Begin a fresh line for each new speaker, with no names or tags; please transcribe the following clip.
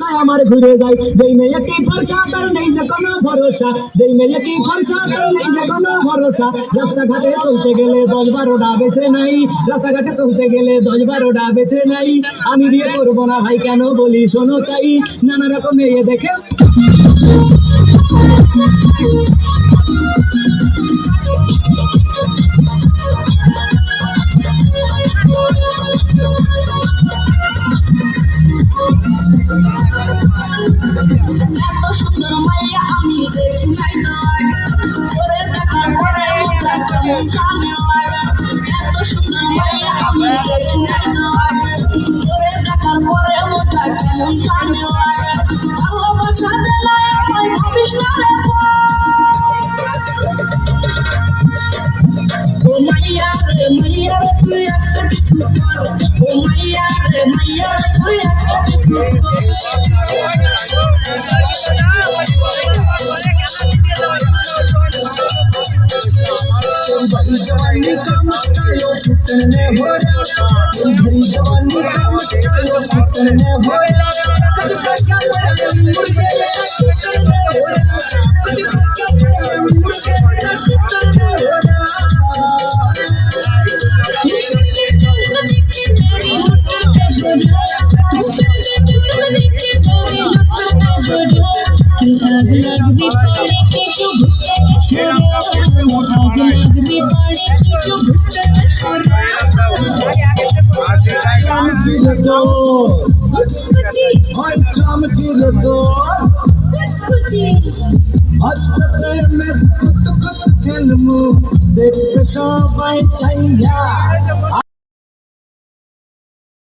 তাই আমার ঘুরে যায় যেই মেয়েটি ফর্সা তার নেই যে কোনো ভরসা যেই মেয়েটি ফর্সা তার নেই যে কোনো ভরসা রাস্তাঘাটে চলতে গেলে 10-12টা বেছে নাই রাস্তাঘাটে চলতে গেলে 10-12টা বেছে নাই আমি বিয়ে করবো না ভাই কেন বলি শোনো তাই নানা রকম মেয়ে দেখে
এত সুন্দর মাইয়া আমি দেখি নাই নয় ওরে দেখার পরে ওটা কেমন জানে এত সুন্দর মাইয়া আমি দেখি নাই নয় ওরে দেখার পরে ওটা কেমন জানে ভালোবাসা দিলে আমায় ভাবিস না রে ও মাইয়া রে তুই একটা কিছু কর ও মাইয়া রে তুই একটা কিছু কর
जवानी का मस्तायो फुटने भोरा भरी जवानी का मस्तायो फुटने भोरा দেখতে সবাই চাইয়া